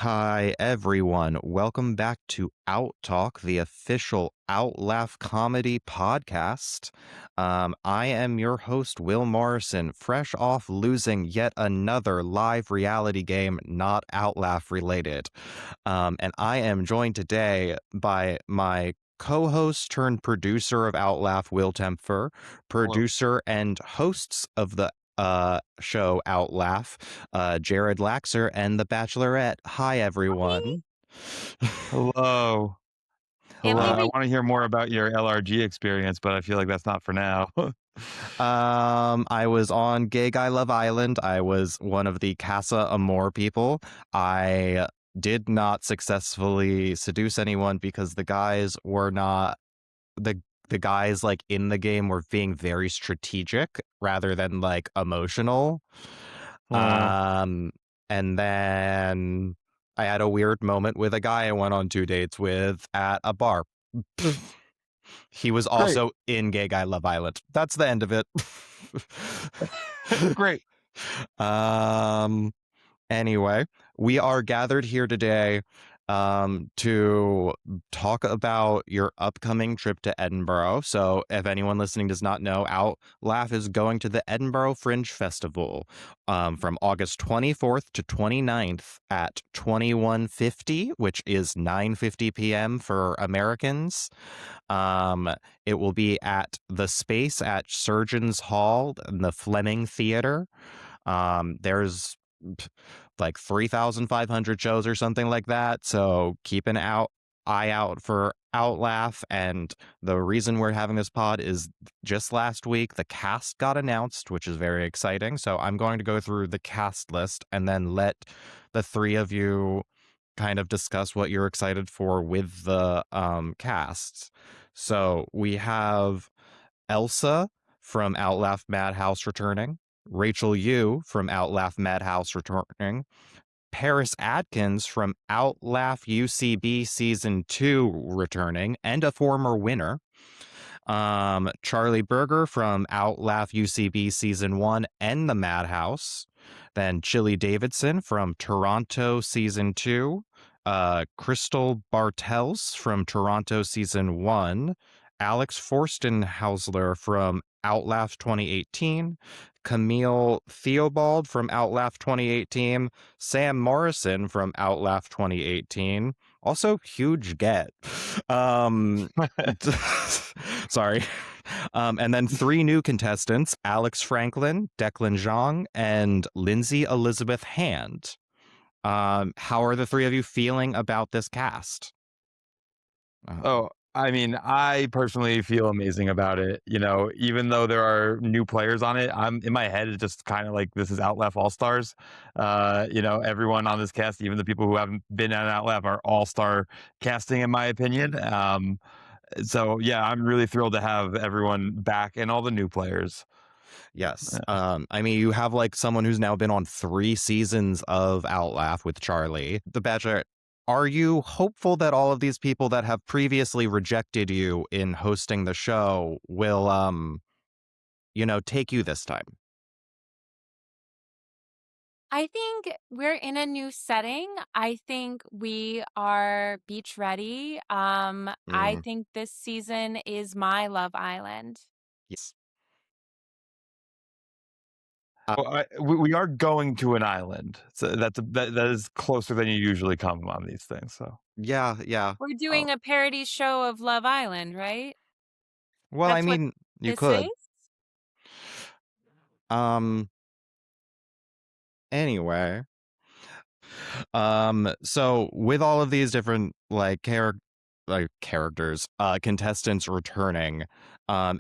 Hi, everyone. Welcome back to OutTalk, the official Outlaugh comedy podcast. I am your host, Will Morrison, fresh off losing yet another live reality game not Outlaugh related. And I am joined today by my co-host turned producer of Outlaugh, Will Tempfer, Hello. producer and hosts of the show Outlaugh, Jared Laxer and The Bachelorette. Hi, Hi. everyone. Hello. Can't believe I it. want to hear more about your LRG experience, but I feel like that's not for now. I was on Gay Guy Love Island. I was one of the Casa Amor people. I did not successfully seduce anyone because the guys were not the guys like in the game were being very strategic rather than like emotional. Uh, And then I had a weird moment with a guy I went on 2 dates with at a bar. He was Great. also in Gay Guy Love Island. That's the end of it. Great. um Anyway, we are gathered here today to talk about your upcoming trip to Edinburgh. So, if anyone listening does not know, Outlaugh is going to the Edinburgh Fringe Festival from August 24th to 29th at 21:50, which is 9:50 p.m. for Americans. It will be at the Space at Surgeons Hall in the Fleming Theater. There's like 3,500 shows or something like that. So keep an eye out for Outlaugh. And the reason we're having this pod is just last week, the cast got announced, which is very exciting. So I'm going to go through the cast list and then let the three of you kind of discuss what you're excited for with the casts. So we have Elsa from Outlaugh Madhouse returning, Rachel Yu from Outlaugh Madhouse returning, Paris Adkins from Outlaugh UCB Season 2 returning, and a former winner. Charlie Berger from Outlaugh UCB Season 1 and The Madhouse. Then Chili Davidson from Toronto Season 2. Crystal Bartels from Toronto Season 1. Alex Forstenhausler from Outlaugh 2018. Camille Theobald from Outlaugh 2018. Sam Morrison from Outlaugh 2018. Also, huge get. Sorry. And then three new contestants, Alex Franklin, Declan Zhang, and Lindsay Elizabeth Hand. How are the three of you feeling about this cast? I mean, I personally feel amazing about it. Even though there are new players on it, I'm in my head, it's just kind of like this is Outlaw All Stars. Everyone on this cast, even the people who haven't been on Outlaw, are all-star casting, in my opinion. So yeah, I'm really thrilled to have everyone back and all the new players. Yes. I mean, you have like someone who's now been on 3 seasons of Outlaugh with Charlie. The Bachelor, are you hopeful that all of these people that have previously rejected you in hosting the show will, take you this time? I think we're in a new setting. I think we are beach ready. I Mm, think this season is my Love Island. yes. Well, we are going to an island, so that is closer than you usually come on these things. So Yeah, yeah. We're Uh, doing a parody show of Love Island, right? well, I That's what mean, you this is? could. Um, anyway. So with all of these different characters, contestants returning,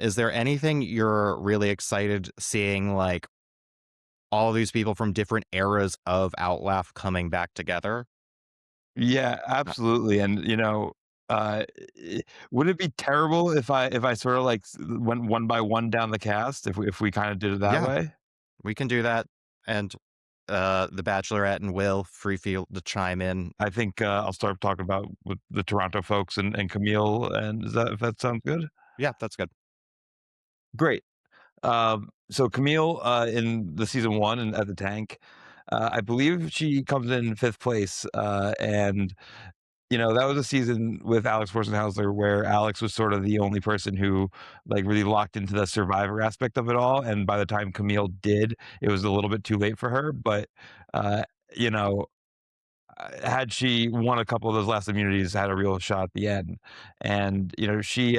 is there anything you're really excited seeing, like all of these people from different eras of Outlaw coming back together? yeah, Uh, absolutely. And uh, would it be terrible if I sort of like went one by one down the cast if we kind of did it that yeah, way? we can do that. And the Bachelorette and Will free feel to chime in. I think I'll start talking about with the Toronto folks and Camille. And if that sounds good? Yeah, that's good. Great. So Camille in the season one and at the tank. I believe she comes in 5th place, and that was a season with Alex Horsenhauser where Alex was sort of the only person who like really locked into the survivor aspect of it all. And by the time Camille did, it was a little bit too late for her. But uh, you know, had she won a couple of those last immunities, had a real shot at the end. And she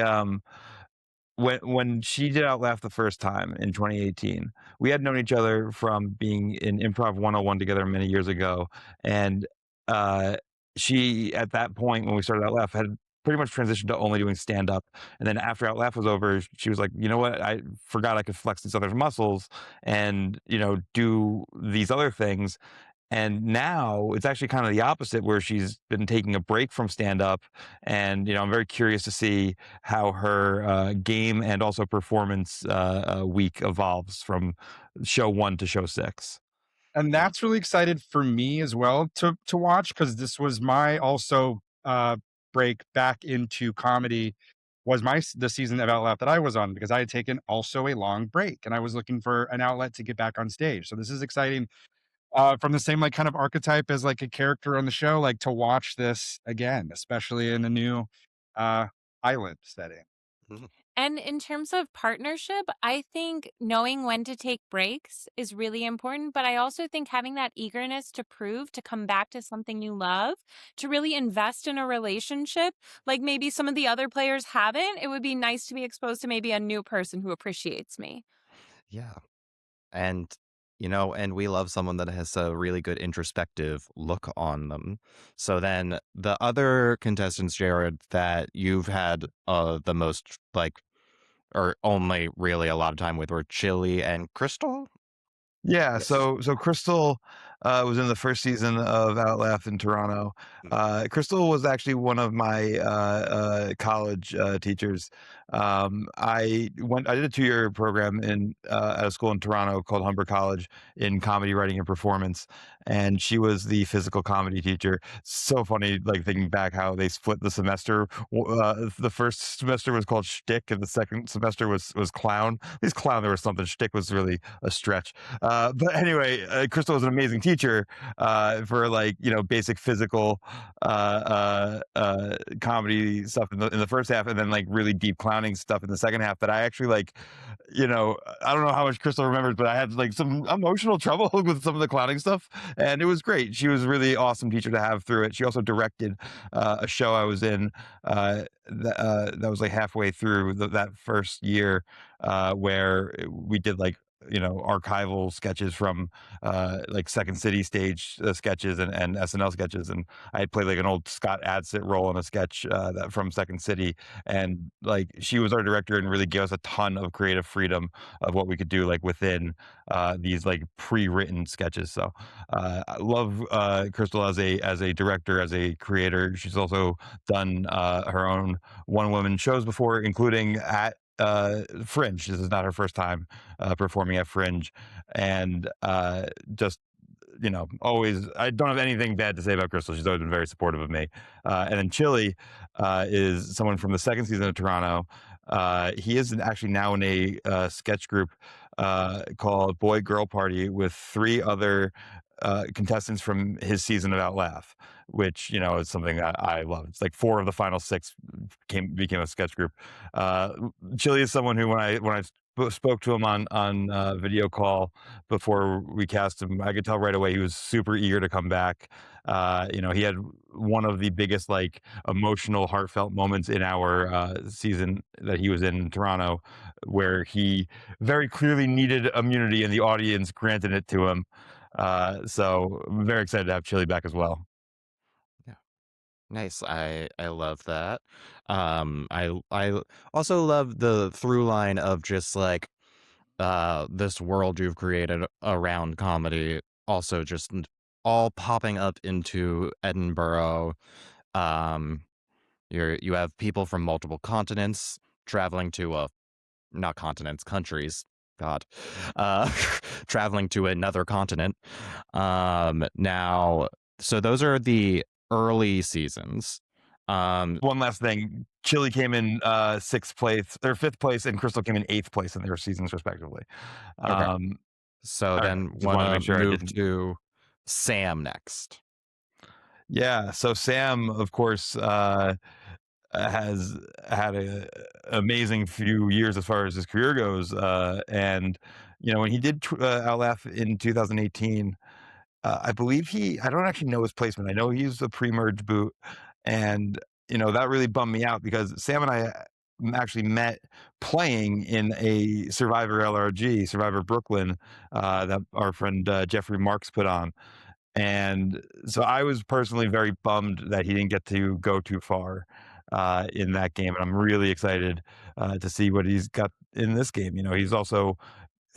when she did Outlaugh the first time in 2018, we had known each other from being in Improv 101 together many years ago, and uh, she at that point when we started Outlaugh had pretty much transitioned to only doing stand up. And then after Outlaugh was over, she was like, you know what, I forgot I could flex these other muscles and do these other things. And now it's actually kind of the opposite, where she's been taking a break from stand up. And, I'm very curious to see how her game and also performance week evolves from show 1 to show 6. And that's really excited for me as well to watch, because this was my also break back into comedy, was the season of Outlaw that I was on, because I had taken also a long break and I was looking for an outlet to get back on stage. So this is exciting, from the same like kind of archetype as like a character on the show, like to watch this again, especially in a new uh island setting. Mhm. And in terms of partnership, I think knowing when to take breaks is really important. But I also think having that eagerness to prove, to come back to something you love, to really invest in a relationship, like maybe some of the other players haven't, it would be nice to be exposed to maybe a new person who appreciates me. Yeah. And, and we love someone that has a really good introspective look on them. So then the other contestants, Jared, that you've had the most, like, or only really a lot of time with were Chili and Crystal? Yeah, Yes. so Crystal was in the first season of Outlaugh in Toronto. Mm. Crystal was actually one of my college teachers. I did a 2-year program at a school in Toronto called Humber College in comedy writing and performance, and she was the physical comedy teacher. So funny, like thinking back how they split the semester. The first semester was called Shtick, and the second semester was Clown. At least Clown there was something. Shtick was really a stretch. But anyway, Crystal was an amazing teacher for like basic physical comedy stuff in the first half, and then like really deep clowning stuff in the second half. That I actually like, I don't know how much Crystal remembers, but I had like some emotional trouble with some of the clowning stuff, and it was great. She was a really awesome teacher to have through it. She also directed a show I was in that was like halfway through that first year, where we did like archival sketches from like Second City stage sketches and SNL sketches, and I had played like an old Scott Adsit role in a sketch that from Second City, and like she was our director and really gave us a ton of creative freedom of what we could do like within these like pre-written sketches. So I love Crystal as a director, as a creator. She's also done her own one-woman shows before, including at Fringe. This is not her first time performing at Fringe, and just always, I don't have anything bad to say about Crystal. She's always been very supportive of me. And then Chili is someone from the second season of Toronto. He is actually now in a sketch group called Boy Girl Party with 3 other contestants from his season of Outlaugh, which is something that I love. It's like 4 of the final 6 became a sketch group. Chili is someone who when I spoke to him on video call before we cast him, I could tell right away he was super eager to come back. He had one of the biggest like emotional, heartfelt moments in our season that he was in Toronto, where he very clearly needed immunity and the audience granted it to him. So I'm very excited to have Chili back as well. Yeah. Nice. I love that. I also love the through line of just like this world you've created around comedy, also just all popping up into Edinburgh. Um, you have people from multiple continents traveling to not continents, countries. God, uh, traveling to another continent. Now, so those are the early seasons. One last thing, Chili came in 6th place or 5th place, and Crystal came in 8th place in their seasons respectively. Okay. Um, So all right, then just want to wanna make sure I move didn't. to Sam next. Yeah, so Sam, of course, has had a amazing few years as far as his career goes, and when he did Outlaugh in 2018, I believe I don't actually know his placement. I know he was a pre-merge boot, and that really bummed me out because Sam and I actually met playing in a Survivor LRG, Survivor Brooklyn, that our friend Jeffrey Marks put on. And so I was personally very bummed that he didn't get to go too far in that game. And I'm really excited to see what he's got in this game. He's also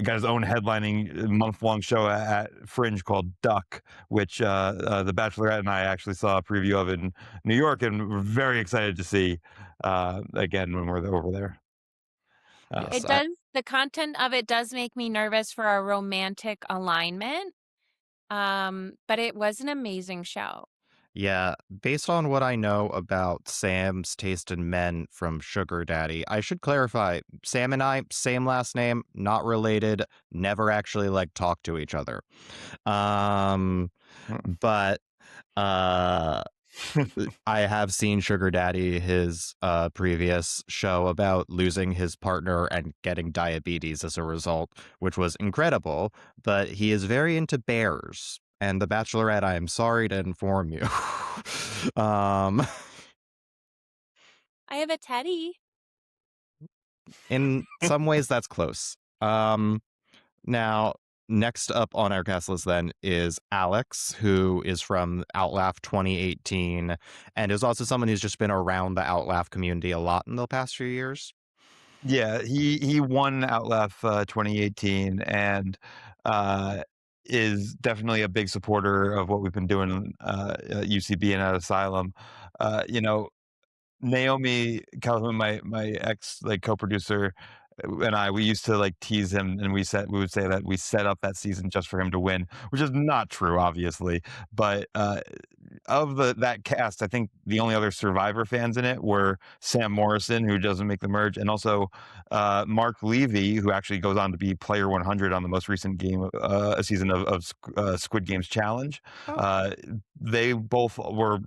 got his own headlining month-long show at Fringe called Duck, which The Bachelorette and I actually saw a preview of in New York, and we're very excited to see again when we're over there. Yes, The content of it does make me nervous for a romantic alignment. But it was an amazing show. yeah. Based on what I know about Sam's taste in men from Sugar Daddy, I should clarify: Sam and I, same last name, not related, never actually talk to each other. But I have seen Sugar Daddy, his previous show about losing his partner and getting diabetes as a result, which was incredible. But he is very into bears. And The Bachelorette, I am sorry to inform you. I have a teddy. In some ways, that's close. Now, next up on our guest list then is Alex, who is from Outlaugh 2018 and is also someone who's just been around the Outlaugh community a lot in the past few years. Yeah, he won Outlaw 2018 and is definitely a big supporter of what we've been doing at UCB and at Asylum. Naomi Calhoun, my ex co-producer, we used to tease him, and we would say that we set up that season just for him to win, which is not true, obviously. But of that cast, I think the only other Survivor fans in it were Sam Morrison, who doesn't make the merge, and also Mark Levy, who actually goes on to be Player 100 on the most recent game, a season of Squid Games Challenge. Oh. They both were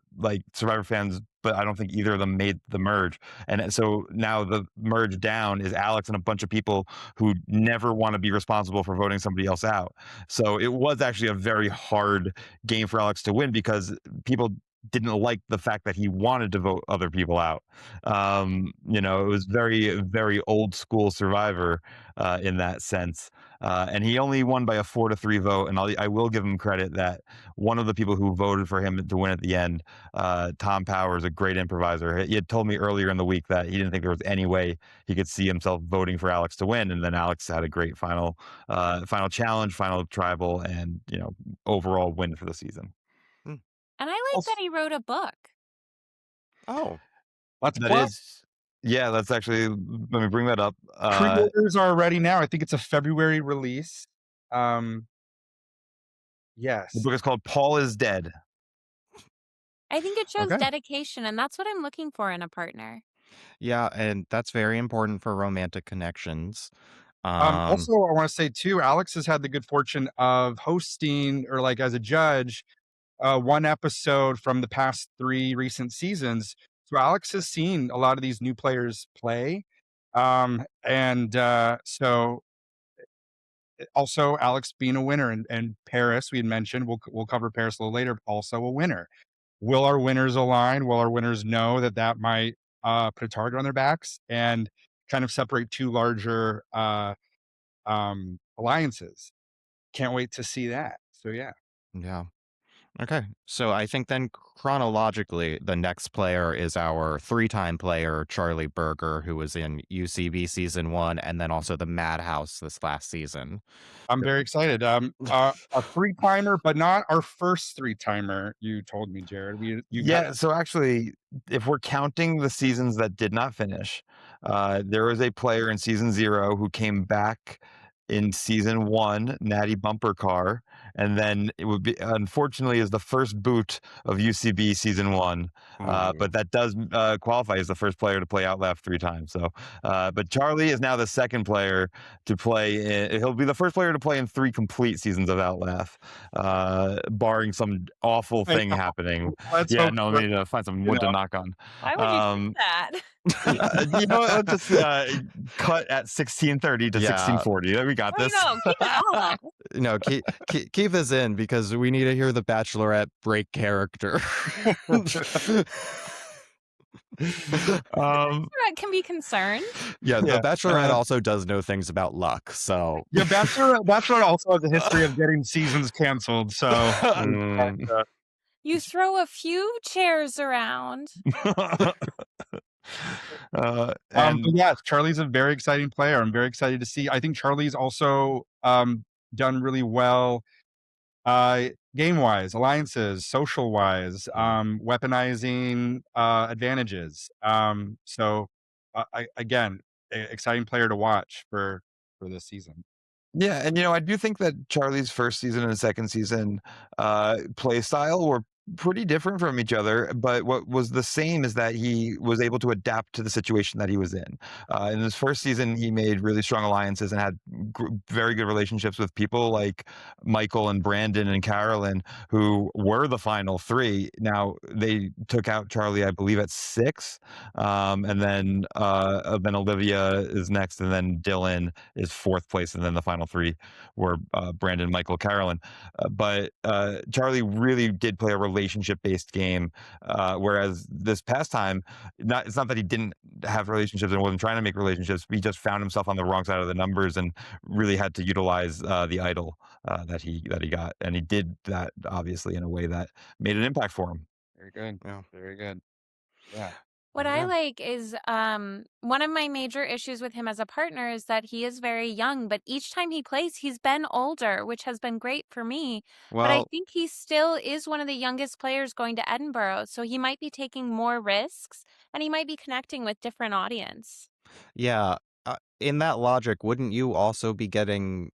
Survivor fans, but I don't think either of them made the merge. And so now the merge down is Alex and a bunch of people who never want to be responsible for voting somebody else out. So it was actually a very hard game for Alex to win because people didn't like the fact that he wanted to vote other people out. It was very, very old school Survivor in that sense. And he only won by a 4-3 vote. And I will give him credit that one of the people who voted for him to win at the end, Tom Powers, a great improviser, he had told me earlier in the week that he didn't think there was any way he could see himself voting for Alex to win. And then Alex had a great final challenge, final tribal, and overall win for the season. And I like that he wrote a book. Oh, that's actually, let me bring that up. Pre-orders are ready now. I think it's a February release. Yes. The book is called Paul is Dead. I think it shows Okay. dedication, and that's what I'm looking for in a partner. yeah, and that's very important for romantic connections. Also, I want to say too, Alex has had the good fortune of hosting or as a judge one episode from the past 3 recent seasons. So Alex has seen a lot of these new players play. So also Alex being a winner and Paris, we had mentioned, we'll cover Paris a little later, also a winner. Will our winners align? Will our winners know that might put a target on their backs and kind of separate 2 larger alliances? Can't wait to see that. So yeah. Yeah. Okay. So I think then chronologically, the next player is our 3-time player, Charlie Berger, who was in UCB season 1 and then also the Madhouse this last season. I'm very excited. A 3-timer, but not our first 3-timer, you told me, Jared. So actually, if we're counting the seasons that did not finish, there was a player in season 0 who came back in season 1, Natty Bumper Car, and then it would be, unfortunately, is the first boot of UCB season 1. But that does qualify as the first player to play Outlaugh 3 times. So, but Charlie is now the second player to play. He'll be the first player to play in 3 complete seasons of Outlaugh, barring some awful thing happening. Let's Yeah, hope no, for we need to find some wood to knock on. Why would you say that? You know what? Let's just cut at 1630 to 1640. We got this. No, keep it all. No, keep this in because we need to hear the Bachelorette break character. Bachelorette can be concerned. Yeah, the Bachelorette also does know things about luck. So yeah, Bachelorette also has a history of getting seasons canceled. So you throw a few chairs around. Yes, Charlie's a very exciting player. I'm very excited to see. I think Charlie's also done really well game wise, alliances, social wise, weaponizing advantages. So again, exciting player to watch for this season. Yeah, and I do think that Charlie's first season and second season play style were pretty different from each other, but what was the same is that he was able to adapt to the situation that he was in. In his first season, he made really strong alliances and had very good relationships with people like Michael and Brandon and Carolyn, who were the final 3. Now, they took out Charlie, I believe, at 6, and then Olivia is next, and then Dylan is 4th place, and then the final 3 were Brandon, Michael, Carolyn. But Charlie really did play a relationship-based game, whereas this past time, it's not that he didn't have relationships and wasn't trying to make relationships, but he just found himself on the wrong side of the numbers and really had to utilize the idol that he got, and he did that obviously in a way that made an impact for him. Very good. Yeah, very good. Yeah. What I like is one of my major issues with him as a partner is that he is very young, but each time he plays, he's been older, which has been great for me. But I think he still is one of the youngest players going to Edinburgh, so he might be taking more risks and he might be connecting with different audience. Yeah, in that logic, wouldn't you also be getting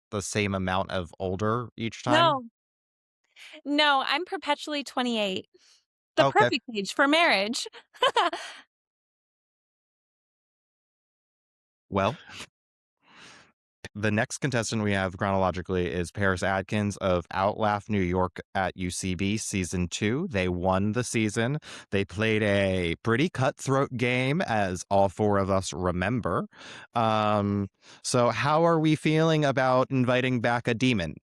the same amount of older each time? No, I'm perpetually 28. The perfect age for marriage. Well, the next contestant we have chronologically is Paris Adkins of Outlaugh New York at UCB season 2. They won the season. They played a pretty cutthroat game, as all 4 of us remember. So how are we feeling about inviting back a demon?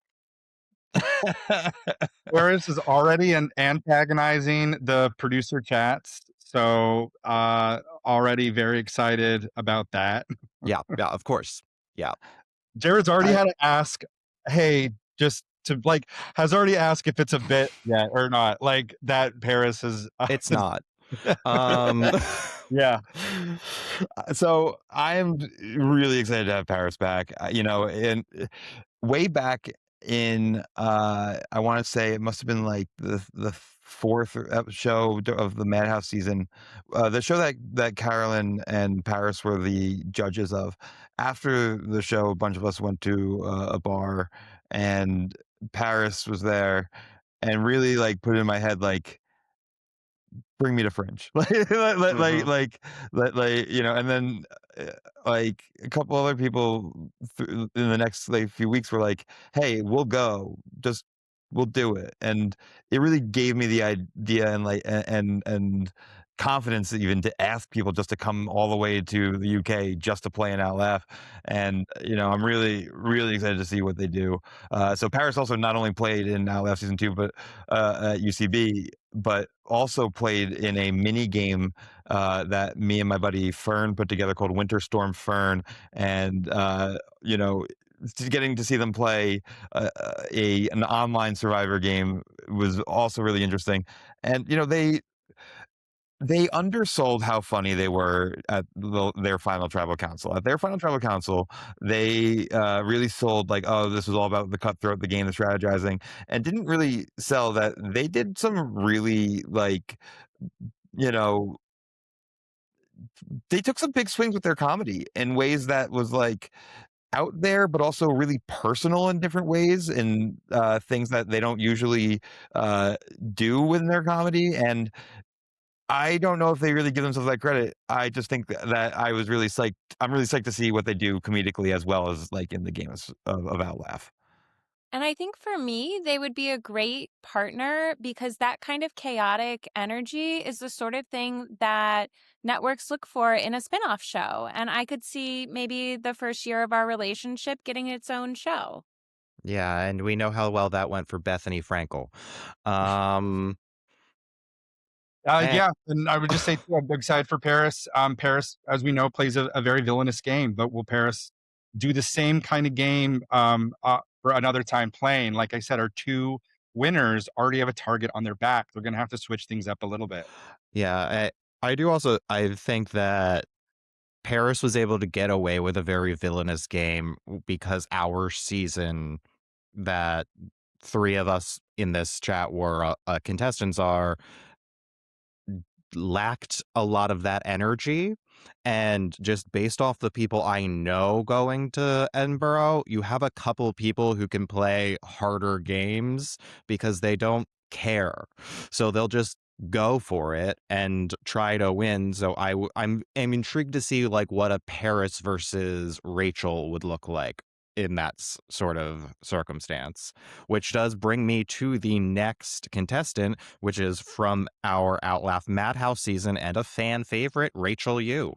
Paris is already antagonizing the producer chats, so already very excited about that. Yeah, of course. Yeah. Jared's already had to ask, hey, just to has already asked if it's a bit yet or not. Like that Paris is It's not. Yeah. So I am really excited to have Paris back. And way back in I want to say it must have been like the 4th show of the Madhouse season, the show that Carolyn and Paris were the judges of. After the show, a bunch of us went to a bar, and Paris was there, and really put it in my head bring me to Fringe, and then a couple other people in the next few weeks were like, "Hey, we'll go, we'll do it," and it really gave me the idea and confidence even to ask people just to come all the way to the UK just to play in Outlaugh. And I'm really, really excited to see what they do. So Paris also not only played in Outlaugh season 2, but at UCB, but also played in a mini game that me and my buddy Fern put together called Winter Storm Fern, and getting to see them play an online Survivor game was also really interesting. And they undersold how funny they were at their final tribal council. At their final tribal council, they really sold oh, this was all about the cutthroat, the game, the strategizing, and didn't really sell that they did some really they took some big swings with their comedy in ways that was out there, but also really personal in different ways, and things that they don't usually uh, do within their comedy. And I don't know if they really give themselves that credit. I just think that I was really psyched. I'm really psyched to see what they do comedically as well as like in the game of Outlaugh. And I think for me, they would be a great partner because that kind of chaotic energy is the sort of thing that networks look for in a spinoff show. And I could see maybe the first year of our relationship getting its own show. Yeah, and we know how well that went for Bethany Frankel. Um, and Yeah, and I would just say too, I'm excited for Paris. Paris, as we know, plays a very villainous game, but will Paris do the same kind of game for another time playing? Like I said, our two winners already have a target on their back. They're going to have to switch things up a little bit. yeah, I do also I think that Paris was able to get away with a very villainous game because our season that three of us in this chat were contestants are lacked a lot of that energy. And just based off the people I know going to Edinburgh, you have a couple people who can play harder games because they don't care. So they'll just go for it and try to win. So I'm intrigued to see like what a Paris versus Rachel would look like in that sort of circumstance, which does bring me to the next contestant, which is from our Outlaugh Madhouse season and a fan favorite, Rachel Yu.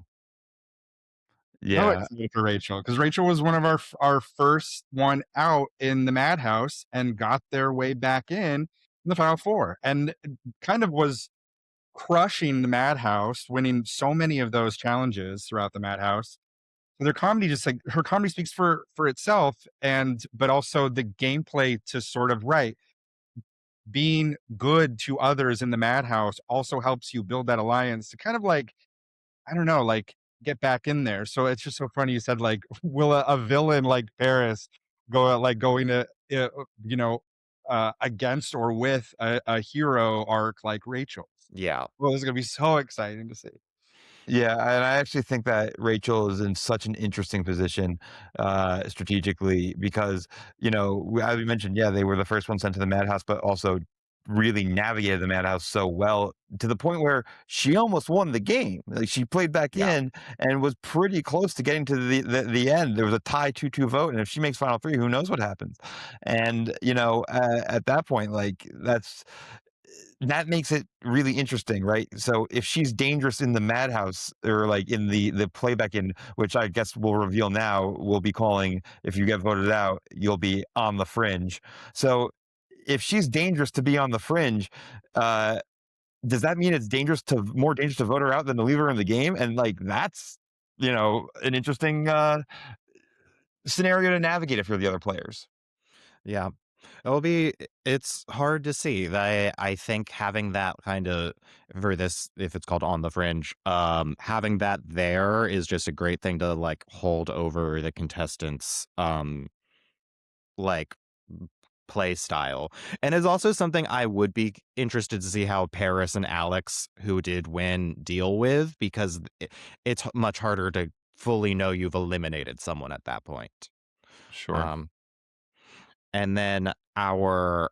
So Yeah, excited for Rachel because Rachel was one of our first one out in the Madhouse and got their way back in the Final Four, and kind of was crushing the Madhouse, winning so many of those challenges throughout the Madhouse. So their comedy, just like her comedy, speaks for itself, and but also the gameplay to sort of being good to others in the Madhouse also helps you build that alliance to kind of like, I don't know, like get back in there. So it's just so funny you said like, will a villain like Paris go like going to you know against or with a hero arc like Rachel's? Yeah. Well, this is gonna be so exciting to see. yeah, and I actually think that Rachel is in such an interesting position strategically because, as we mentioned, yeah, they were the first one sent to the madhouse, but also really navigated the madhouse so well to the point where she almost won the game. Like she played back Yeah. in and was pretty close to getting to the end. There was a tie 2-2 vote, and if she makes final three, who knows what happens? And at that point, like that makes it really interesting, right? So if she's dangerous in the madhouse or like in the playback in which I guess we'll reveal now, we'll be calling if you get voted out, you'll be on the fringe. So if she's dangerous to be on the fringe, uh, does that mean it's more dangerous to vote her out than to leave her in the game? And like that's an interesting scenario to navigate if you're the other players. Yeah. It's hard to see. I think having that kind of for this, if it's called On the Fringe, having that there is just a great thing to like hold over the contestants, like play style. And it's also something I would be interested to see how Paris and Alex, who did win, deal with, because it's much harder to fully know you've eliminated someone at that point. Sure. Um, and then our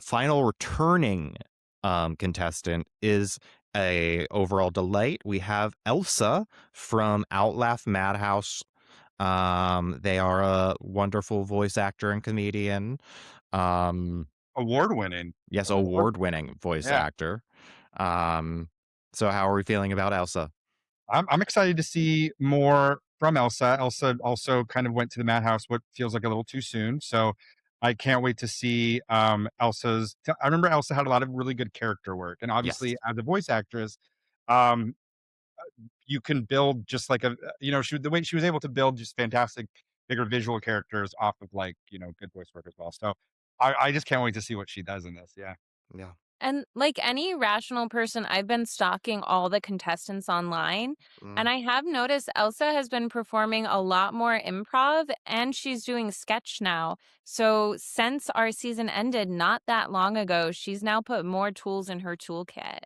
final returning contestant is a overall delight. We have Elsa from Outlaugh Madhouse. They are a wonderful voice actor and comedian. Um, Award winning. yes, Award. award-winning voice Yeah. actor. Um, so how are we feeling about Elsa? I'm excited to see more from Elsa. Elsa also kind of went to the madhouse what feels like a little too soon. So I can't wait to see I remember Elsa had a lot of really good character work. And Yes. obviously as a voice actress, um, you can build just like the way she was able to build just fantastic bigger visual characters off of like, good voice work as well. So I just can't wait to see what she does in this. Yeah. Yeah. And like any rational person, I've been stalking all the contestants online. Mm. And I have noticed Elsa has been performing a lot more improv and she's doing sketch now. So since our season ended not that long ago, she's now put more tools in her toolkit.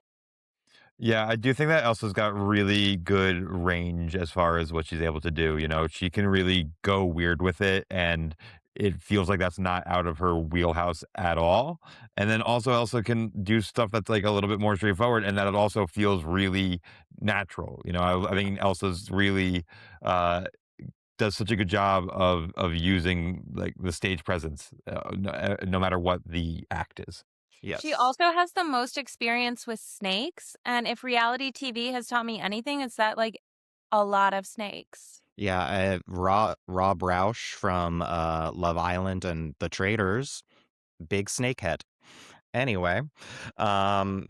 Yeah, I do think that Elsa's got really good range as far as what she's able to do. You know, she can really go weird with it, and it feels like that's not out of her wheelhouse at all. And then also Elsa can do stuff that's like a little bit more straightforward, and that it also feels really natural. You know, I think Elsa's really uh, does such a good job of using like the stage presence, no matter what the act is. She Yes. also has the most experience with snakes, and if reality TV has taught me anything, it's that, like, a lot of snakes. Yeah, Rob Roush from Love Island and The Traitors, big snakehead. Anyway, um,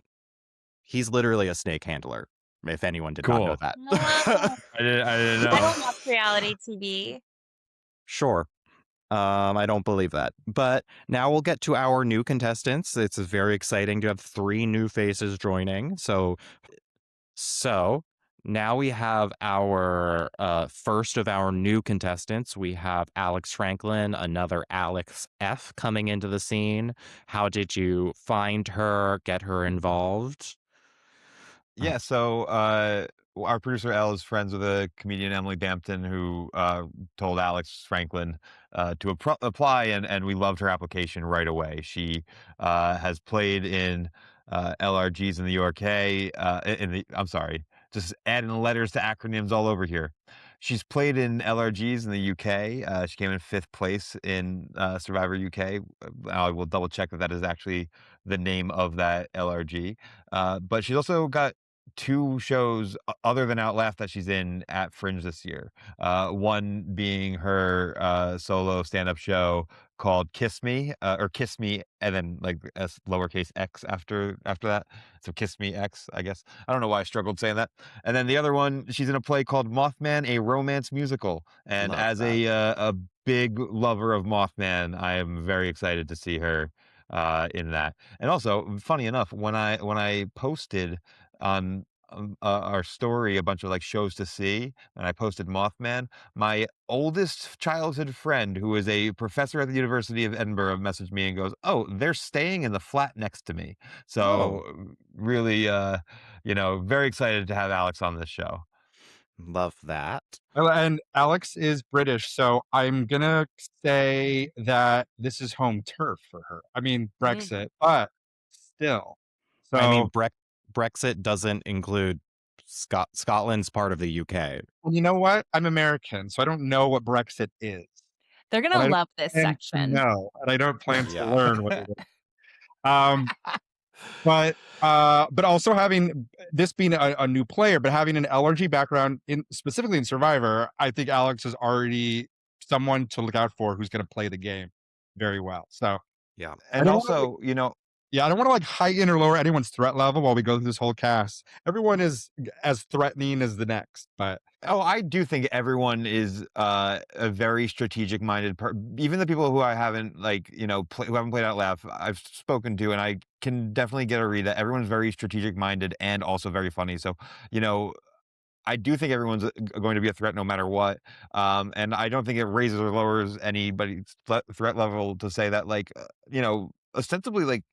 he's literally a snake handler, if anyone did not know Cool. that. Wow. I didn't I know. don't watch reality TV. Sure. I don't believe that. But now we'll get to our new contestants. It's very exciting to have 3 new faces joining. So now we have our first of our new contestants. We have Alex Franklin, another Alex F coming into the scene. How did you find her, get her involved? Uh, Yeah, so our producer Elle is friends with a comedian Emily Dampton who told Alex Franklin to apply, and we loved her application right away. She has played in LRGs in the UK. I'm sorry, just adding letters to acronyms all over here. She's played in LRGs in the UK. She came in 5th place in Survivor UK. I will double check that that is actually the name of that LRG. But she's also got 2 shows other than Outlaugh that she's in at Fringe this year. One being her solo stand-up show called Kiss Me, or Kiss Me, and then like lowercase x after that. So Kiss Me X, I guess. I don't know why I struggled saying that. And then the other one, she's in a play called Mothman, a romance musical. And love as that. a big lover of Mothman, I am very excited to see her in that. And also, funny enough, when I posted on our story a bunch of like shows to see, and I posted Mothman, my oldest childhood friend, who is a professor at the University of Edinburgh, messaged me and goes, "Oh, they're staying in the flat next to me." Oh, So really, very excited to have Alex on this show. love that. And Alex is British, so I'm gonna say that this is home turf for her. I mean, Mhm. Brexit, but still. I mean, So, Brexit doesn't include Scotland's part of the UK. well, you know what? I'm American, so I don't know what Brexit is, They're and gonna I don't love this plan to section. know, and I don't plan to Yeah. learn what it is. Um, but also having this being a new player, but having an LRG background in specifically in Survivor, I think Alex is already someone to look out for who's going to play the game very well. So Yeah. I And don't want to, also, yeah, I don't want to like heighten or lower anyone's threat level while we go through this whole cast. Everyone is as threatening as the next, but oh, I do think everyone is a very strategic minded even the people who I haven't who haven't played Out Loud, I've spoken to, and I can definitely get a read that everyone's very strategic minded and also very funny. So, you know, I do think everyone's going to be a threat no matter what. And I don't think it raises or lowers anybody's threat level to say that, ostensibly, like,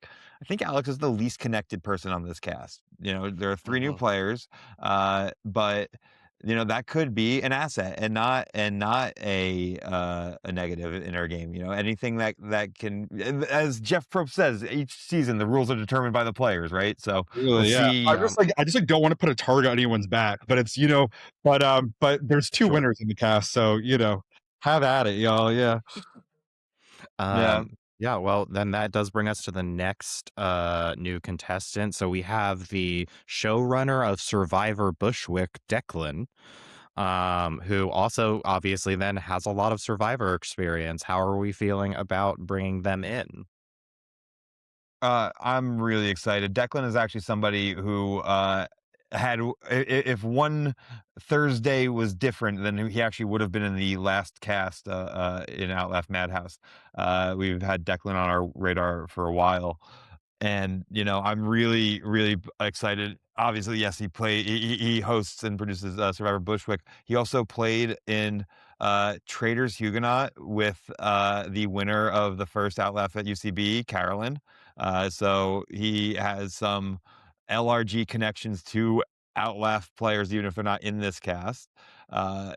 I think Alex is the least connected person on this cast. You know, there are 3 new Mhm. players, but that could be an asset and not a negative in our game. You know, anything that can, as Jeff Probst says, each season the rules are determined by the players, right? So really, let's yeah. see. I just like don't want to put a target on anyone's back, but it's but there's two Sure. winners in the cast, so have at it, y'all. Yeah. Yeah. Yeah, well, then that does bring us to the next new contestant. So we have the showrunner of Survivor Bushwick, Declan, who also obviously then has a lot of Survivor experience. How are we feeling about bringing them in? I'm really excited. Declan is actually somebody who had if one Thursday was different, then he actually would have been in the last cast in Outlaw Madhouse. We've had Declan on our radar for a while, and I'm really really excited. Obviously, yes, he hosts and produces Survivor Bushwick. He also played in Traitors Huguenot with the winner of the first Outlaw at UCB, Carolyn. So he has some LRG connections to Outlaugh players, even if they're not in this cast. And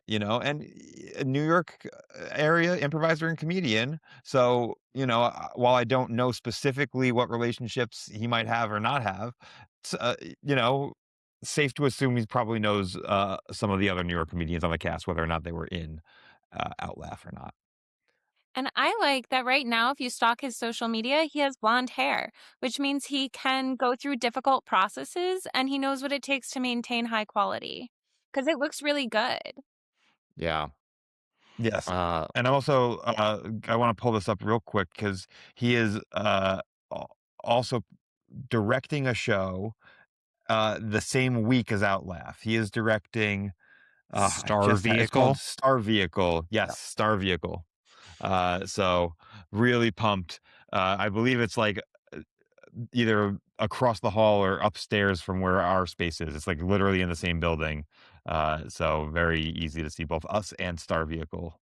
a New York area improviser and comedian. So, while I don't know specifically what relationships he might have or not have, it's, you know, safe to assume he probably knows some of the other New York comedians on the cast, whether or not they were in Outlaugh or not. And I like that right now, if you stalk his social media, he has blonde hair, which means he can go through difficult processes and he knows what it takes to maintain high quality because it looks really good. Yeah. Yes. Uh, And I'm also, I want to pull this up real quick because he is also directing a show the same week as Outlaugh. He is directing, I Star just it's called Vehicle. Star Vehicle. Yeah. Yes, Star Vehicle. So really pumped. I believe it's like uh, either across the hall or upstairs from where our space is. It's like literally in the same building. So very easy to see both us and Star Vehicle.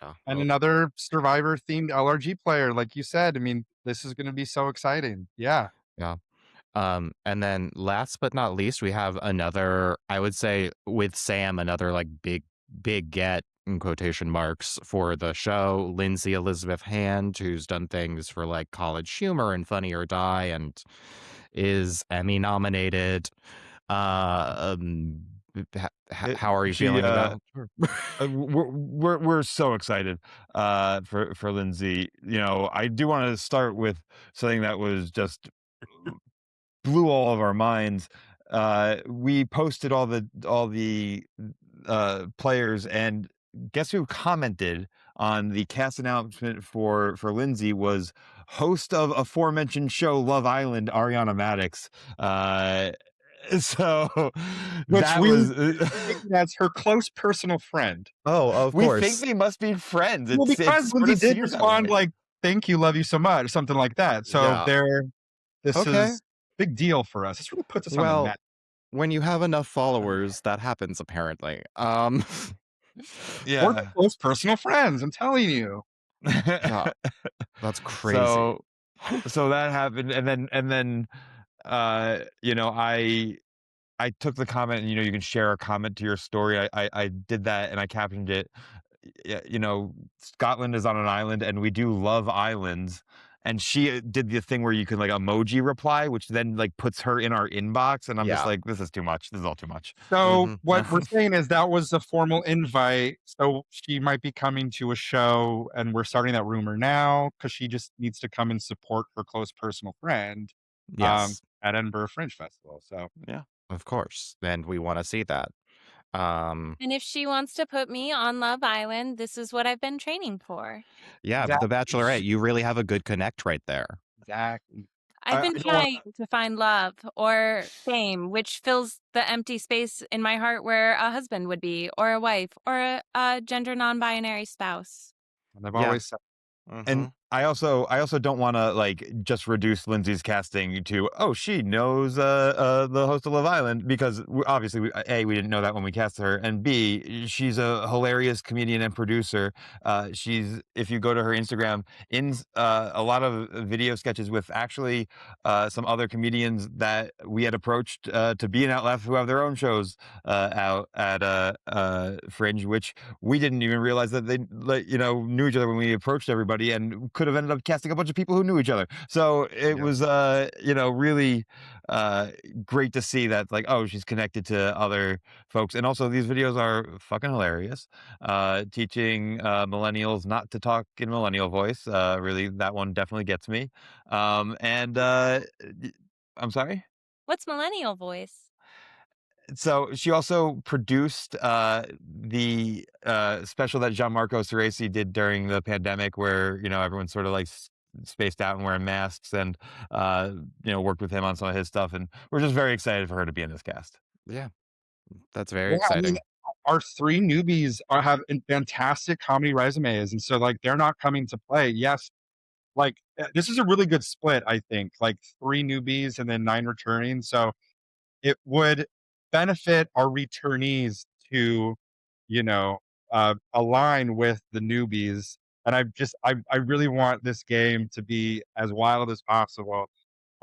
Yeah. And another Survivor themed LRG player, like you said. I mean, this is going to be so exciting. Yeah. Yeah. And then last but not least, we have another, I would say with Sam, another like big get in quotation marks for the show, Lindsay Elizabeth Hand, who's done things for like College Humor and Funny or Die and is Emmy nominated. How are you She feeling about her? we're so excited for Lindsay. I do want to start with something that was just blew all of our minds. We posted all the players, and guess who commented on the cast announcement for Lindsay was host of aforementioned show Love Island, Ariana Madix. So Which that we was take it as her close personal friend. Oh, of we think course. they must be friends. Well, It because sort Lindsay of did seems that respond way. like, "Thank you, love you so much," something like that. So Yeah. this Okay. is big deal for us. This really puts us on the Well, map. when you have enough followers, that happens apparently. We're Yeah. close personal friends. I'm telling you. Yeah, that's crazy. So so that happened, and then I took the comment, and you can share a comment to your story. I did that, and I captioned it. Scotland is on an island, and we do love islands. And she did the thing where you can like emoji reply, which then like puts her in our inbox, and I'm just Yeah. like, this is too much. This is all too much. So Mhm. what we're saying is that was a formal invite. So she might be coming to a show, and we're starting that rumor now because she just needs to come and support her close personal friend Yes, at Edinburgh Fringe Festival. So Yeah. of course, and we wanna see that. Um, And if she wants to put me on Love Island, this is what I've been training for. yeah, The exactly, Bachelorette, you really have a good connect right there. exactly. I've I been don't want trying to find love or fame, which fills the empty space in my heart where a husband would be, or a wife, or a gender non binary spouse. And I've Yeah. always said, And Mhm. I also don't want to like just reduce Lindsay's casting to, oh, she knows the host of Love Island, because obviously we didn't know that when we cast her, and B, she's a hilarious comedian and producer. She's, if you go to her Instagram, in a lot of video sketches with actually some other comedians that we had approached to be in Outlaugh, who have their own shows out at Fringe, which we didn't even realize that they like, knew each other when we approached everybody, and could have ended up casting a bunch of people who knew each other. So it Yeah. was really uh great to see that, like, oh, she's connected to other folks. And also these videos are fucking hilarious, teaching millennials not to talk in millennial voice. Really, that one definitely gets me. And I'm sorry. What's millennial voice? So she also produced the special that Gianmarco Ceresi did during the pandemic, where everyone's sort of like spaced out and wearing masks, and worked with him on some of his stuff, and we're just very excited for her to be in this cast. Yeah, that's very yeah, I mean, exciting. our three newbies have fantastic comedy resumes, and so like they're not coming to play. Yes, like this is a really good split. I think like three newbies and then nine returning. So it would benefit our returnees to, you know, align with the newbies. And I really want this game to be as wild as possible.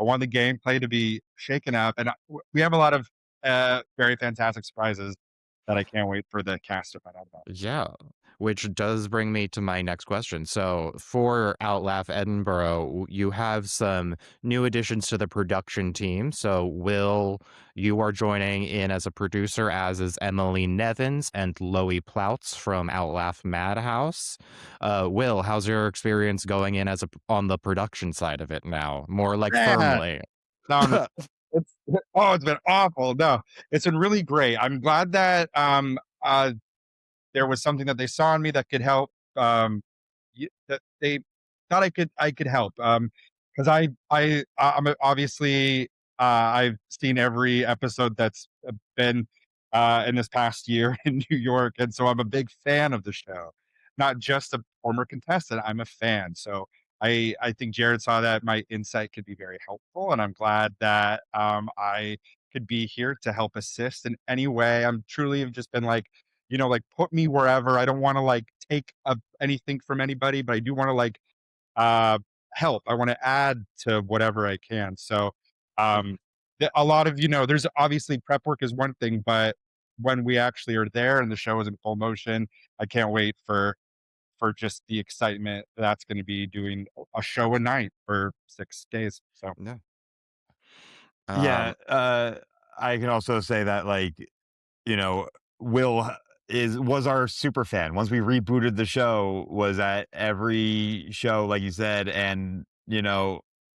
I want the gameplay to be shaken up, and we have a lot of very fantastic surprises that I can't wait for the cast to find out about. Yeah, which does bring me to my next question. So, for Outlaugh Edinburgh, you have some new additions to the production team. So, Will, you are joining in as a producer, as is Emily Nevins and Loie Ploutz from Outlaugh Madhouse. Will, how's your experience going in as on the production side of it now? More like Man, firmly. no, it's oh, it's been awful. No, it's been really great. I'm glad that there was something that they saw in me that could help. That they thought I could help. Because obviously I've seen every episode that's been in this past year in New York, and so I'm a big fan of the show. Not just a former contestant, I'm a fan. So I think Jared saw that my insight could be very helpful, and I'm glad that I could be here to help assist in any way. I'm truly have just been like, like put me wherever. I don't want to like take anything from anybody, but I do want to like uh help. I want to add to whatever I can. So um a lot of, there's obviously prep work is one thing, but when we actually are there and the show is in full motion, I can't wait for just the excitement that's going to be doing a show a night for 6 days. So Yeah. Yeah, Um, I can also say that, like, you know, Will was our super fan. Once we rebooted the show, was at every show, like you said, and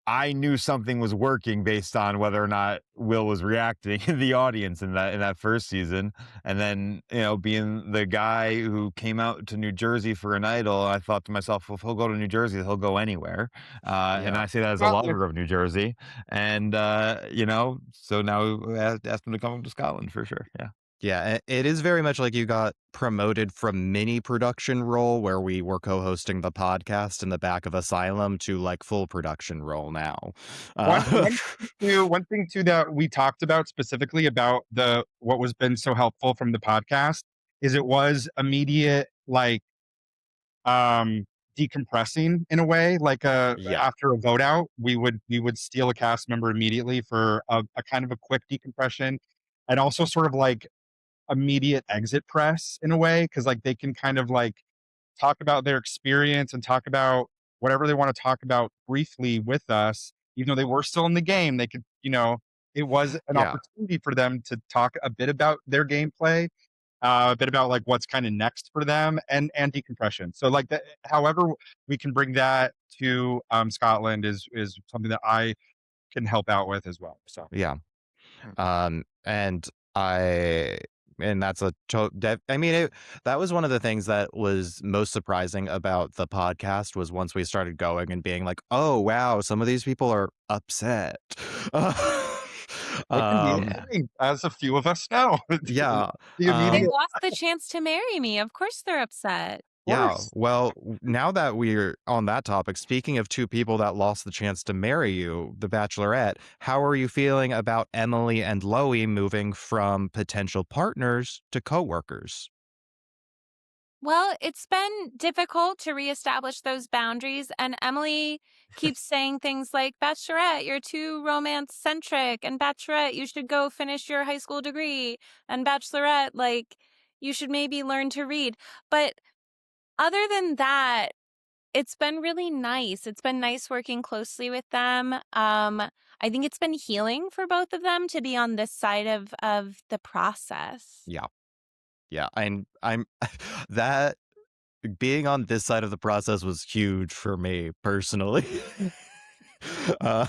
I knew something was working based on whether or not Will was reacting in the audience in that first season. And then, being the guy who came out to New Jersey for an idol, I thought to myself, well, if he'll go to New Jersey, he'll go anywhere. And yeah. I say that as a Scotland. lover of New Jersey. And so now we asked him to come to Scotland for sure. Yeah. Yeah, it is very much like you got promoted from mini production role where we were co-hosting the podcast in the back of Asylum to like full production role now. One Uh, one thing one thing too that we talked about specifically about the what was been so helpful from the podcast is it was immediate, like, um, decompressing in a way, like, yeah, after a vote out, we would steal a cast member immediately for a kind of a quick decompression, and also sort of like immediate exit press in a way, because like, they can kind of like talk about their experience and talk about whatever they want to talk about briefly with us, even though they were still in the game. They could, it was an yeah, opportunity for them to talk a bit about their gameplay, a bit about like what's kind of next for them, and decompression. So like that, however we can bring that to Scotland is something that I can help out with as well. So yeah. And I and that's I mean that was one of the things that was most surprising about the podcast was once we started going and being like, oh wow, some of these people are upset. it can be um, annoying, as a few of us know. yeah. The They immediate, Um, lost the chance to marry me. Of course they're upset. Yeah, course. well, now that we're on that topic, speaking of two people that lost the chance to marry you, The Bachelorette, how are you feeling about Emily and Loie moving from potential partners to coworkers? Well, it's been difficult to reestablish those boundaries, and Emily keeps saying things like, Bachelorette, you're too romance centric, and Bachelorette, you should go finish your high school degree, and Bachelorette, like, you should maybe learn to read. But other than that, it's been really nice. It's been nice working closely with them. I think it's been healing for both of them to be on this side of the process. Yeah, yeah, I'm that being on this side of the process was huge for me personally. uh,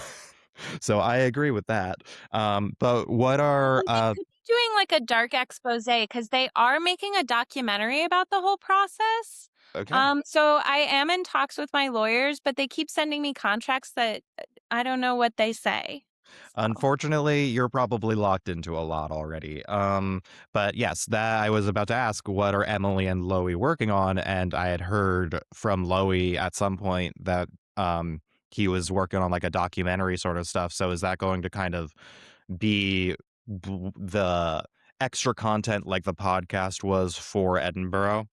so I agree with that. But what are Well, they could be doing like a dark expose because they are making a documentary about the whole process. okay? So I am in talks with my lawyers, but they keep sending me contracts that I don't know what they say. So. Unfortunately, you're probably locked into a lot already. But yes, that I was about to ask, what are Emily and Loie working on? And I had heard from Loie at some point that he was working on like a documentary sort of stuff. So is that going to kind of be the extra content like the podcast was for Edinburgh?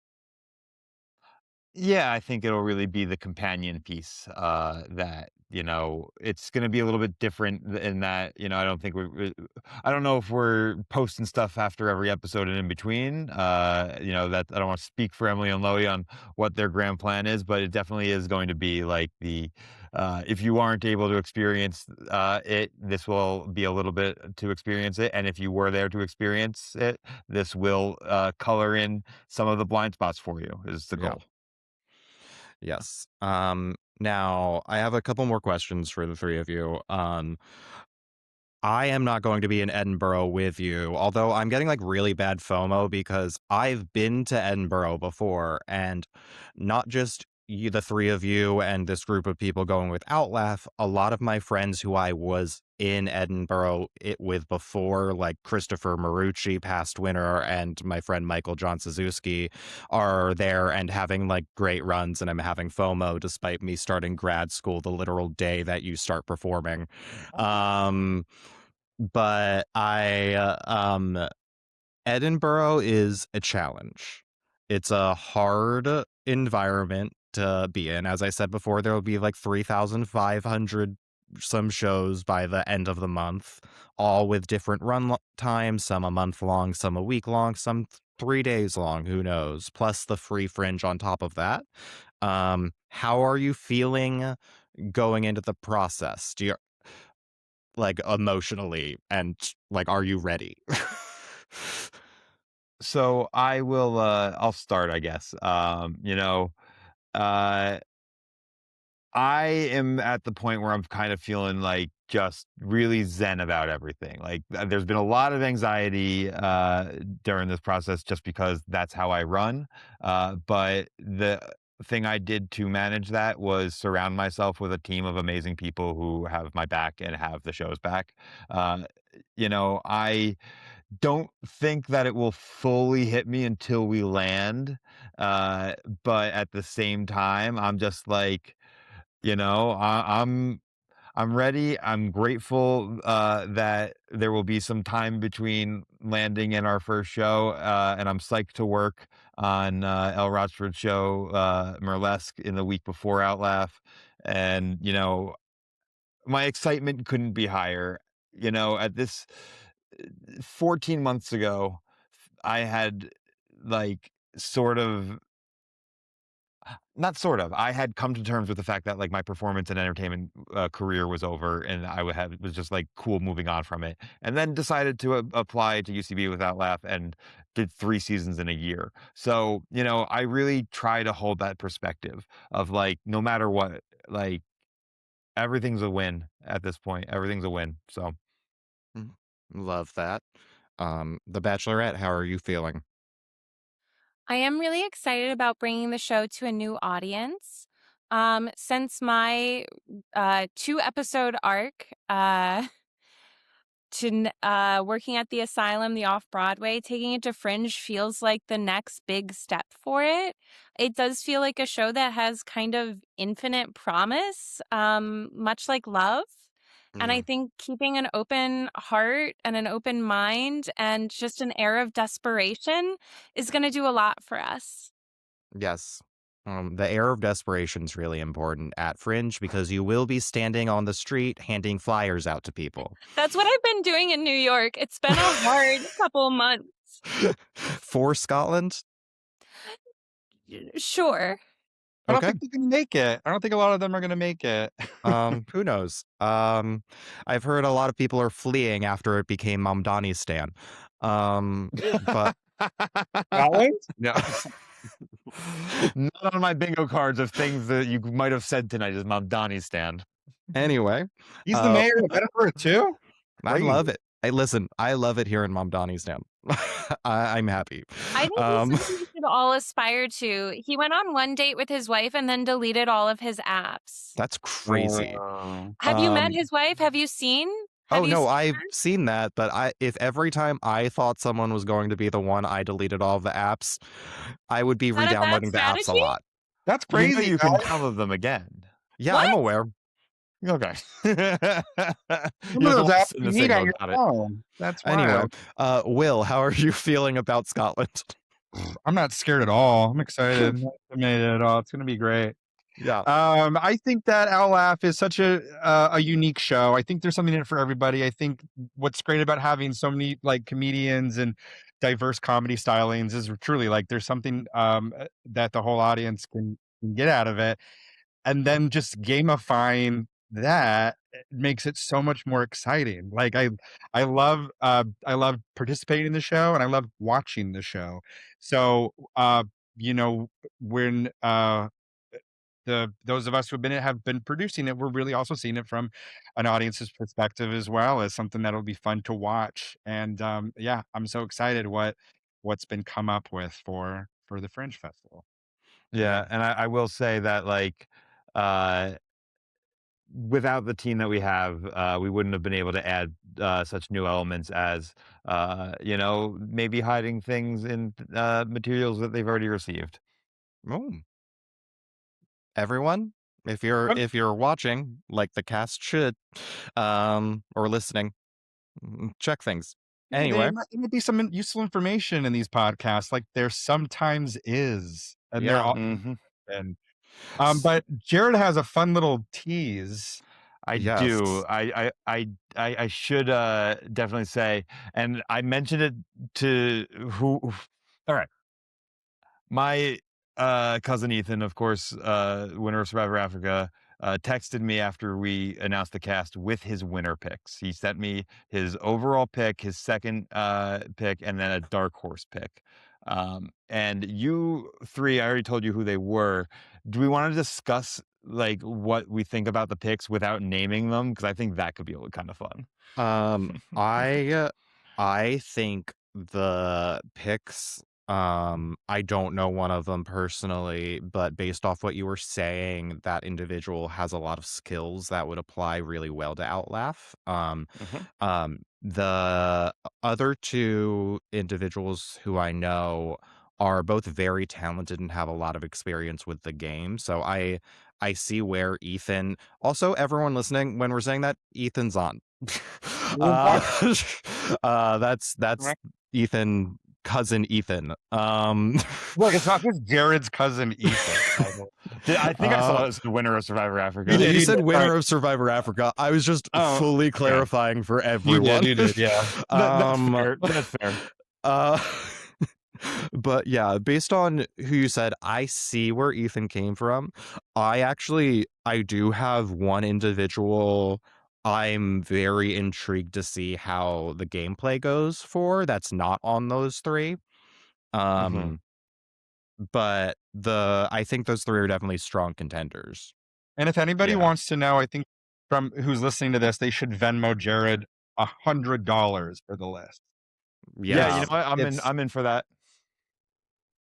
Yeah, I think it'll really be the companion piece, that, it's gonna be a little bit different in that, I don't think I don't know if we're posting stuff after every episode and in between, that I don't wanna speak for Emily and Loie on what their grand plan is, but it definitely is going to be like if you aren't able to experience, this will be a little bit to experience it, and if you were there to experience it, this will, color in some of the blind spots for you, is the Yeah. goal. Yes. Now I have a couple more questions for the three of you. I am not going to be in Edinburgh with you, although I'm getting like really bad FOMO because I've been to Edinburgh before, and not just you, the three of you, and this group of people going with Outlaugh. A lot of my friends who I was in Edinburgh with before, like Christopher Marucci, past winner, and my friend Michael John Suzuki, are there and having like great runs, and I'm having FOMO despite me starting grad school the literal day that you start performing. Um, but Edinburgh is a challenge. It's a hard environment to be in. As I said before, there will be like 3,500 some shows by the end of the month, all with different times, some a month long, some a week long, some 3 days long, who knows, plus the free fringe on top of that. How are you feeling going into the process? Do you like emotionally, and like, are you ready? So I'll start, I guess. Uh I am at the point where I'm kind of feeling like just really zen about everything. Like there's been a lot of anxiety during this process just because that's how I run. But the thing I did to manage that was surround myself with a team of amazing people who have my back and have the show's back. Uh, I don't think that it will fully hit me until we land. Uh, but at the same time, I'm just like, I'm ready. I'm grateful that there will be some time between landing and our first show, and I'm psyched to work on Elle Rochford's show, Burlesque, in the week before Outlaugh, and my excitement couldn't be higher. At this 14 months ago, I had like sort of not sort of. I had come to terms with the fact that like my performance and entertainment career was over, and I was just like cool moving on from it, and then decided to apply to UCB without laugh and did 3 seasons in a year. So I really try to hold that perspective of like no matter what, like everything's a win at this point. Everything's a win. So Mm, love that. The Bachelorette, how are you feeling? I am really excited about bringing the show to a new audience. Since my 2 episode arc working at the asylum, the off Broadway, taking it to Fringe feels like the next big step for it. It does feel like a show that has kind of infinite promise, much like Love. And I Mm, think keeping an open heart and an open mind and just an air of desperation is going to do a lot for us. yes. The air of desperation is really important at Fringe because you will be standing on the street handing flyers out to people. That's what I've been doing in New York. It's been a hard couple months. For Scotland? Sure. I don't Okay. think they're gonna make it. I don't think a lot of them are gonna make it. Who knows? I've heard a lot of people are fleeing after it became Mamdani Stan. But Scotland? no. not on my bingo cards of things that you might have said tonight is Mount Donnie's stand. Anyway, He's the uh, mayor of Edinburgh too? I love Crazy. it. I love it here in Mamdani's Town. I'm happy. I think it's something we should all aspire to. He went on one date with his wife and then deleted all of his apps. That's crazy. Have you met Um, his wife? Have you seen? Have oh you no, seen I've her? seen that, but if every time I thought someone was going to be the one, I deleted all of the apps, I would be Is that a bad re-downloading the apps a strategy? lot. That's You know crazy, you can guys. download them again. Yeah, What? I'm aware. Okay. Some You're of the those one apps in you the need on signal your about it. phone. That's Anyway, wild. Will, how are you feeling about Scotland? I'm not scared at all. I'm excited. I'm not intimidated at all. It's gonna be great. Yeah. I think that Outlaugh is such a unique show. I think there's something in it for everybody. I think what's great about having so many like comedians and diverse comedy stylings is truly like there's something that the whole audience can get out of it, and then just gamifying that makes it so much more exciting. Like I love participating in the show and I love watching the show. So you know when those of us who have been producing it, we're really also seeing it from an audience's perspective as well as something that'll be fun to watch. And yeah, I'm so excited what's been come up with for the Fringe Festival. Yeah, Yeah. and I will say that, like, uh, without the team that we have, we wouldn't have been able to add such new elements as, maybe hiding things in materials that they've already received. Oh, everyone, if you're watching, like the cast should, or listening, check things. Yeah, there Anyway, might be some useful information in these podcasts, like there sometimes is, and there yeah. all Hmm. and S- but Jared has a fun little tease. I do. yes. I should definitely say, and I mentioned it to all right. My cousin Ethan, of course, winner of Survivor Africa, texted me after we announced the cast with his winner picks. He sent me his overall pick, his second pick, and then a dark horse pick. And you three, I already told you who they were. Do we want to discuss like what we think about the picks without naming them? Because I think that could be kind of fun. Um, I think the picks, I don't know one of them personally, but based off what you were saying, that individual has a lot of skills that would apply really well to Outlaugh. Hmm. The other two individuals who I know are both very talented and have a lot of experience with the game. So I see where Ethan, also everyone listening, when we're saying that, Ethan's on. uh, that's Right. Ethan, cousin Ethan. Look, it's not just Jared's cousin Ethan. I think I uh, saw it as the winner of Survivor You Africa. well, did, you you said did. winner Sorry. of Survivor Africa. I was just Oh, fully okay. clarifying for You everyone. did, yeah. That's um, fair. That's fair. uh, but yeah, based on who you said, I see where Ethan came from. I do have one individual I'm very intrigued to see how the gameplay goes for that's not on those three. Hmm. Um, but I think those three are definitely strong contenders. And if anybody Yeah. wants to know, I think from who's listening to this, they should Venmo Jared $100 for the list. Yeah, you Yeah. know It's what? it's I'm in for that.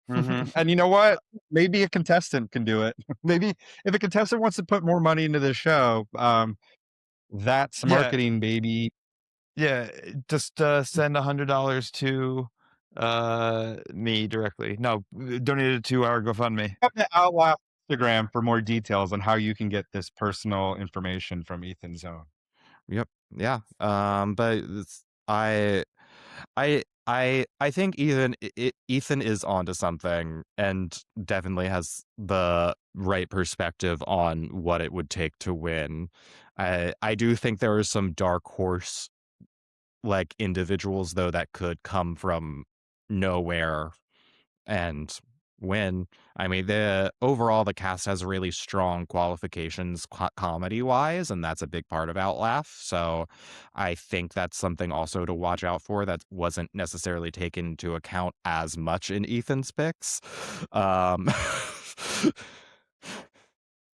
and you know what? Maybe a contestant can do it. Maybe if a contestant wants to put more money into the show, that's Yeah, marketing, baby. yeah. Just send $100 to me directly. No, donate it to our GoFundMe. Have the Outlaw Instagram for more details on how you can get this personal information from Ethan's own. Yep. Yeah. But I think Ethan is onto something and definitely has the right perspective on what it would take to win. I do think there are some dark horse like individuals though that could come from nowhere and win. I mean, the cast has really strong qualifications comedy wise, and that's a big part of Outlaugh. So I think that's something also to watch out for that wasn't necessarily taken into account as much in Ethan's picks. Um,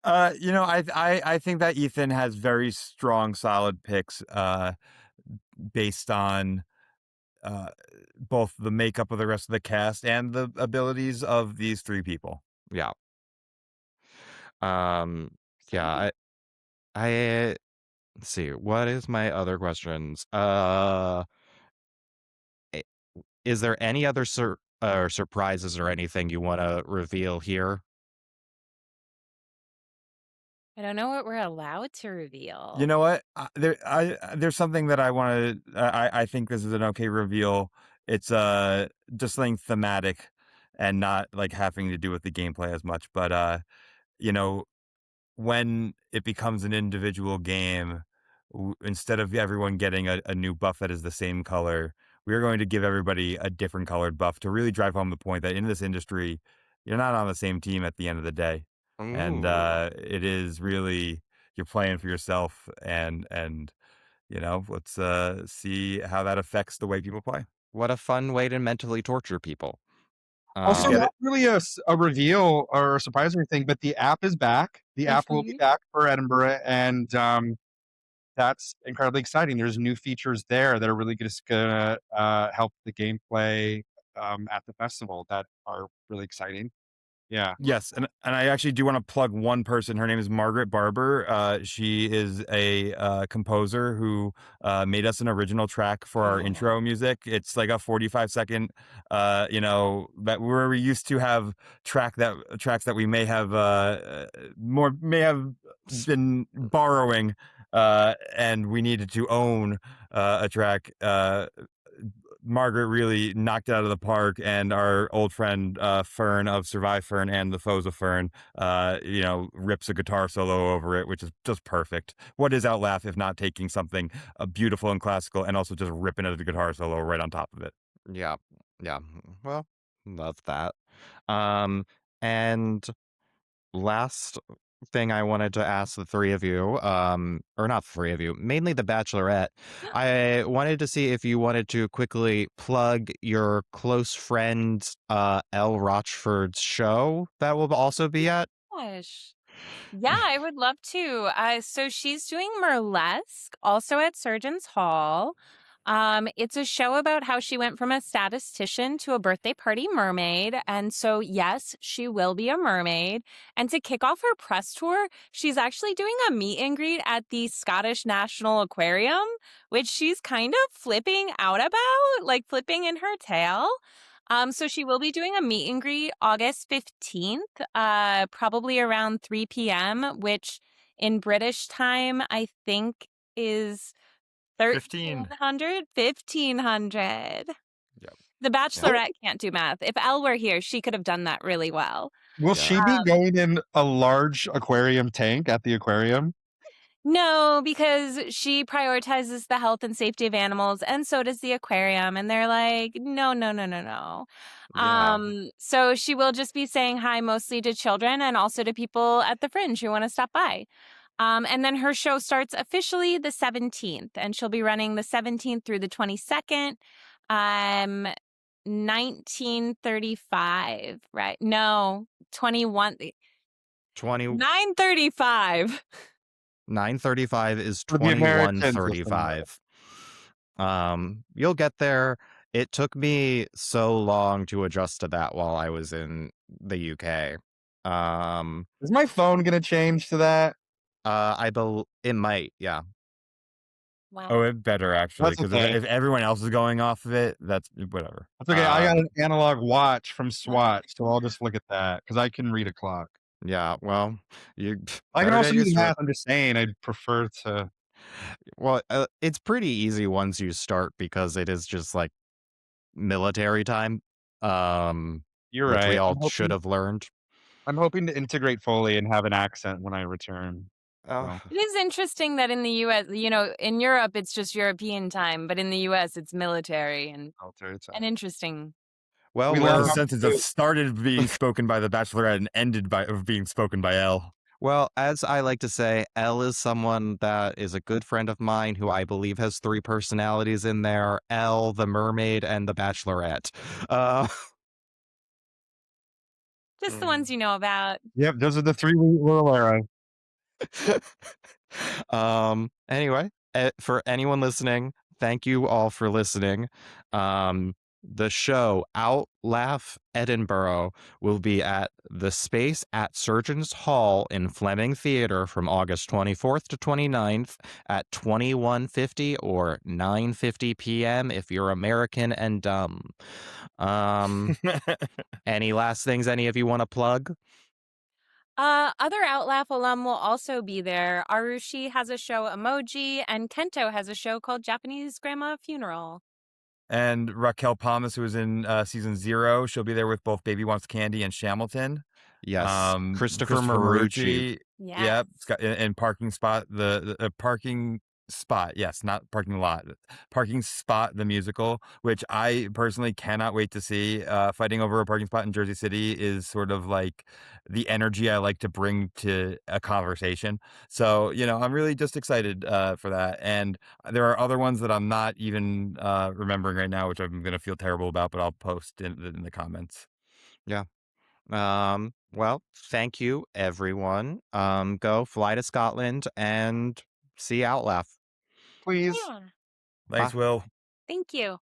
I think that Ethan has very strong, solid picks based on uh, both the makeup of the rest of the cast and the abilities of these three people. yeah. Um, yeah. I let's see. What is my other questions? I- Is there any other surprises or anything you want to reveal here? I don't know what we're allowed to reveal. You know what? There's something that I want to. I think this is an okay reveal. It's just something thematic, and not like having to do with the gameplay as much. But you know, when it becomes an individual game, instead of everyone getting a new buff that is the same color, we're going to give everybody a different colored buff to really drive home the point that in this industry, you're not on the same team at the end of the day. And Ooh, it is really you're playing for yourself, and let's see how that affects the way people play. what a fun way to mentally torture people. You Also, get Um, not it? really a reveal or a surprise or anything, but the app is back. The app will be Mhm. back for Edinburgh, and that's incredibly exciting. There's new features there that are really just gonna help the gameplay at the festival that are really exciting. Yeah. Yes, and I actually do want to plug one person. Her name is Margaret Barber. She is a composer who made us an original track for our intro music. It's like a 45-second, that where we used to have tracks that we may have more may have been borrowing, and we needed to own a track. Margaret really knocked it out of the park, and our old friend Fern of Survive Fern and the Foes of Fern, rips a guitar solo over it, which is just perfect. What is Outlaugh if not taking something beautiful and classical and also just ripping it a guitar solo right on top of it? yeah, yeah. Well, love that. Um, and last thing I wanted to ask the three of you, or not the three of you, mainly the Bachelorette. I wanted to see if you wanted to quickly plug your close friend, Elle Rochford's show that will also be at. Gosh. Yeah, I would love to. So she's doing Burlesque, also at Surgeons Hall. It's a show about how she went from a statistician to a birthday party mermaid. And so, yes, she will be a mermaid. And to kick off her press tour, she's actually doing a meet and greet at the Scottish National Aquarium, which she's kind of flipping out about, like flipping in her tail. So she will be doing a meet and greet August 15th, probably around 3 p.m., which in British time, I think is 15. 1300, 1500. Yep. The Yeah. Bachelorette can't do math. If Elle were here, she could have done that really well. Will Yeah. she be going in a large aquarium tank at the aquarium? No, because she prioritizes the health and safety of animals, and so does the aquarium. And they're like, no, no, no, no, no. Yeah. So she will just be saying hi mostly to children and also to people at the Fringe who want to stop by. And then her show starts officially the 17th, and she'll be running the 17th through the 22nd. 1935, right? No, 21, 20 935. 9:35 is For the Americans listening, 21:35. You'll get there. It took me so long to adjust to that while I was in the UK. is my phone gonna change to that? It might, yeah. Oh, Wow. it better actually, That's because okay. if everyone else is going off of it, that's whatever. That's okay. I got Um, an analog watch from Swatch, so I'll just look at that because I can read a clock. yeah, well, you I can better also get do the used to it. math. I'm just saying I'd prefer to. Well, it's pretty easy once you start because it is just like military time, um, You're which we right. all should have learned. I'm hoping to integrate fully and have an accent when I return. Oh, So It is interesting that in the US, in Europe, it's just European time, but in the US, it's military military and time. interesting. well, We It's left a we're on sentence that started being spoken by the Bachelorette and ended by of being spoken by Elle. Well, as I like to say, Elle is someone that is a good friend of mine who I believe has three personalities in there: Elle, the mermaid, and the Bachelorette. Uh, Just the ones you know about. Yep, those are the three we're aware of. anyway, for anyone listening, thank you all for listening. The show Outlaugh Edinburgh will be at the Space at Surgeons Hall in Fleming Theatre from August 24th to 29th at 21:50 or 9:50 p.m. if you're American and dumb. Um, any last things any of you want to plug? Other Outlaugh alum will also be there. Arushi has a show Emoji, and Kento has a show called Japanese Grandma Funeral. And Raquel Palmas, who was in season 0, she'll be there with both Baby Wants Candy and Shamilton. Yes. Christopher Christopher Marucci. Marucci, Yes. yep, and Parking Spot, the Parking Spot, yes, not parking lot, Parking Spot, the musical, which I personally cannot wait to see. Fighting over a parking spot in Jersey City is sort of like the energy I like to bring to a conversation. So, I'm really just excited for that. And there are other ones that I'm not even remembering right now, which I'm going to feel terrible about, but I'll post in the comments. Yeah. Well, thank you, everyone. Go fly to Scotland and see Outlaugh. Please. Yeah. Thanks, Bye. Will. Thank you.